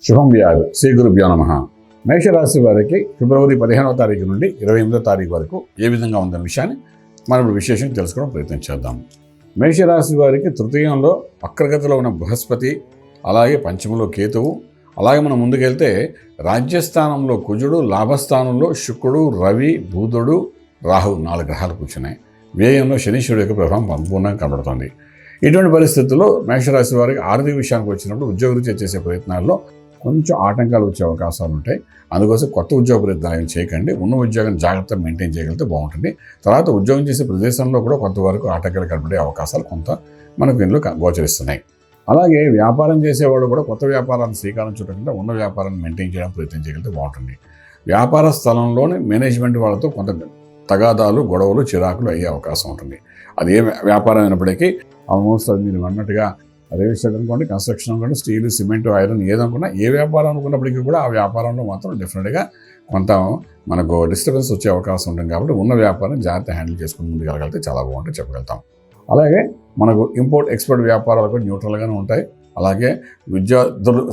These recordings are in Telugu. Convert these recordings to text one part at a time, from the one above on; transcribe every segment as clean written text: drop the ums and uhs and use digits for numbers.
శుభం వ్యాధి శ్రీ గురుభ్యో నమః. మేషరాశి వారికి ఫిబ్రవరి 15వ తారీఖు నుండి 28వ తారీఖు వరకు ఏ విధంగా ఉందన్న విషయాన్ని మనం విశేషంగా తెలుసుకోవడం ప్రయత్నం చేద్దాం. మేషరాశి వారికి తృతీయంలో వక్రగతిలో ఉన్న బృహస్పతి, అలాగే పంచమంలో కేతువు, అలాగే మనం ముందుకెళ్తే రాజ్యస్థానంలో కుజుడు, లాభస్థానంలో శుక్రుడు, రవి, బుధుడు, రాహు 4 గ్రహాలు కూర్చున్నాయి. వ్యయంలో శనీశ్వరుడు యొక్క ప్రభావం సంపూర్ణంగా కనబడుతుంది. ఇటువంటి పరిస్థితుల్లో మేషరాశి వారికి ఆర్థిక విషయానికి వచ్చినప్పుడు ఉద్యోగరీత్యా చేసే ప్రయత్నాల్లో కొంచెం ఆటంకాలు వచ్చే అవకాశాలు ఉంటాయి. అందుకోసం కొత్త ఉద్యోగ ప్రయత్నాలు చేయకండి. ఉన్న ఉద్యోగాన్ని జాగ్రత్తగా మెయింటైన్ చేయగలిగితే బాగుంటుంది. తర్వాత ఉద్యోగం చేసే ప్రదేశంలో కూడా కొంతవరకు ఆటంకాలు కనబడే అవకాశాలు కొంత మనకు ఇందులో గోచరిస్తున్నాయి. అలాగే వ్యాపారం చేసేవాడు కూడా కొత్త వ్యాపారాన్ని శ్రీకారం చుట్టకుండా ఉన్న వ్యాపారాన్ని మెయింటైన్ చేయడం ప్రయత్నం చేయగలిగితే బాగుంటుంది. వ్యాపార స్థలంలోనే మేనేజ్మెంట్ వాళ్ళతో కొంత తగాదాలు, గొడవలు, చిరాకులు అయ్యే అవకాశం ఉంటుంది. అది ఏ వ్యాపారం అయినప్పటికీ ఆల్మోస్ట్ అది మీరు అన్నట్టుగా రియల్ ఎస్టేట్ అనుకోండి, కన్స్ట్రక్షన్ అనుకోండి, స్టీల్, సిమెంట్, ఐరన్ ఏదనుకున్నా, ఏ వ్యాపారం అనుకున్నప్పటికీ కూడా ఆ వ్యాపారంలో మాత్రం డెఫినెట్గా కొంత మనకు డిస్టర్బెన్స్ వచ్చే అవకాశం ఉంటుంది. కాబట్టి ఉన్న వ్యాపారం జాగ్రత్త హ్యాండిల్ చేసుకుని ముందుకు వెళ్ళగలిగితే చాలా బాగుంటుంది చెప్పగలుగుతాం. అలాగే మనకు ఇంపోర్ట్ ఎక్స్పోర్ట్ వ్యాపారాలు కూడా న్యూట్రల్గానే ఉంటాయి. అలాగే విద్యా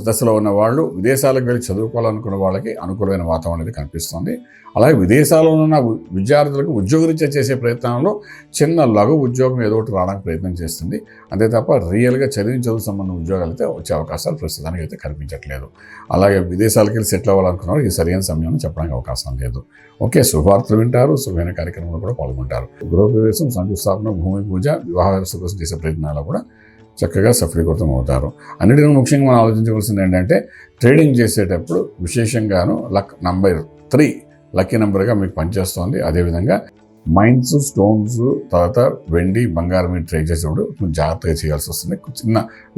దశలో ఉన్న వాళ్ళు విదేశాలకు వెళ్ళి చదువుకోవాలనుకున్న వాళ్ళకి అనుకూలమైన వాతావరణం అనేది కనిపిస్తుంది. అలాగే విదేశాల్లో ఉన్న విద్యార్థులకు ఉద్యోగరీత్యా చేసే ప్రయత్నంలో చిన్న లఘు ఉద్యోగం ఏదో ఒకటి రావడానికి ప్రయత్నం చేస్తుంది. అంతే తప్ప రియల్గా చదువు సంబంధం ఉద్యోగాలు అయితే వచ్చే అవకాశాలు ప్రస్తుతానికి అయితే కనిపించట్లేదు. అలాగే విదేశాలకు వెళ్ళి సెటిల్ అవ్వాలనుకున్న వాళ్ళు ఈ సరైన సమయం చెప్పడానికి అవకాశం లేదు. ఓకే, శుభవార్తలు వింటారు, శుభమైన కార్యక్రమంలో కూడా పాల్గొంటారు. గృహప్రవేశం, శంకుస్థాపన, భూమి పూజ, వివాహ వ్యవస్థ కోసం చేసే ప్రయత్నాలు కూడా చక్కగా సఫలీకృతం అవుతారు. అన్నిటికీ ముఖ్యంగా మనం ఆలోచించవలసింది ఏంటంటే ట్రేడింగ్ చేసేటప్పుడు విశేషంగాను నంబర్ 3 లక్కీ నెంబర్గా మీకు పనిచేస్తుంది. అదేవిధంగా మైన్స్, స్టోన్స్, తర్వాత వెండి, బంగారం మీద ట్రేడ్ చేసేటప్పుడు జాగ్రత్తగా చేయాల్సి వస్తుంది. చిన్న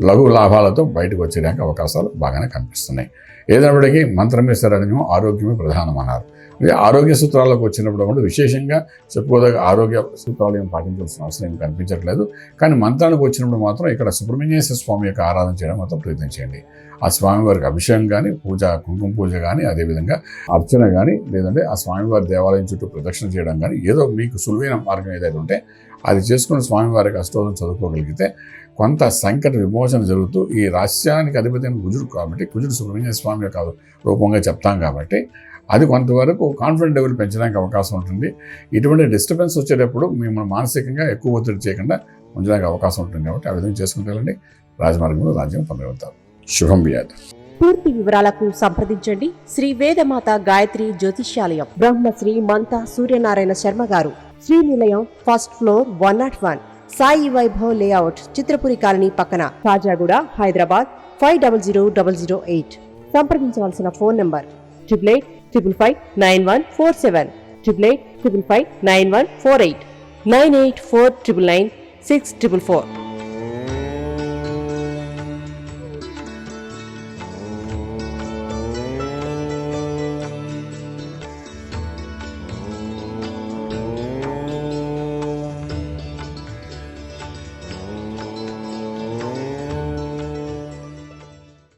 లఘు లాభాలతో బయటకు వచ్చేయడానికి అవకాశాలు బాగానే కనిపిస్తున్నాయి. ఏదైనప్పటికీ మంత్రం వేస్తారని ఆరోగ్యమే ప్రధానం అన్నారు. ఆరోగ్య సూత్రాలకు వచ్చినప్పుడు కూడా విశేషంగా చెప్పుకోదగ్గ ఆరోగ్య సూత్రాలు ఏం పాటించాల్సిన అవసరం ఏం కనిపించట్లేదు. కానీ మంత్రానికి వచ్చినప్పుడు మాత్రం ఇక్కడ సుబ్రహ్మణ్యేశ్వర స్వామి యొక్క ఆరాధన చేయడం మాత్రం ప్రయత్నం చేయండి. ఆ స్వామివారికి అభిషేకం కానీ, పూజ, కుంకుమ పూజ కానీ, అదేవిధంగా అర్చన కానీ, లేదంటే ఆ స్వామివారి దేవాలయం చుట్టూ ప్రదక్షిణ చేయడం కానీ, ఏదో మీకు సులువైన మార్గం ఏదైతే ఉంటే అది చేసుకుని స్వామివారికి అష్టోత్తరం చదువుకోగలిగితే కొంత సంకట విమోచన జరుగుతూ ఈ రాష్ట్రానికి అధిపతి కుజుడు కాబట్టి కుజుడు సుబ్రహ్మణ్య స్వామి యొక్క రూపంగా చెప్తాం కాబట్టి అది కొంతవరకు కాన్ఫిడెంట్ లెవెల్ పెంచడానికి అవకాశం ఉంటుంది. ఇటువంటి డిస్టర్బెన్స్ వచ్చేటప్పుడు మిమ్మల్ని మానసికంగా ఎక్కువ ఒత్తిడి చేయకుండా ఉంచడానికి అవకాశం ఉంటుంది. కాబట్టి ఆ విధంగా చేసుకుంటే రాజమార్గంలో రాజ్యం పొందగలుగుతారు. శుభం వ్యాధి. పూర్తి వివరాలకు సంప్రదించండి శ్రీ వేదమాత గాయత్రి జ్యోతిష్యాలయం, బ్రహ్మశ్రీ మంతా సూర్యనారాయణ శర్మ గారు, Srinilayam, first floor, 101, Sai Vaibhav layout, Chitrapuri colony పక్కన, కాజాగూడ, హైదరాబాద్ 500008. సంప్రదించవలసిన ఫోన్ నంబర్ 8855559147, 8855559148, 98499644.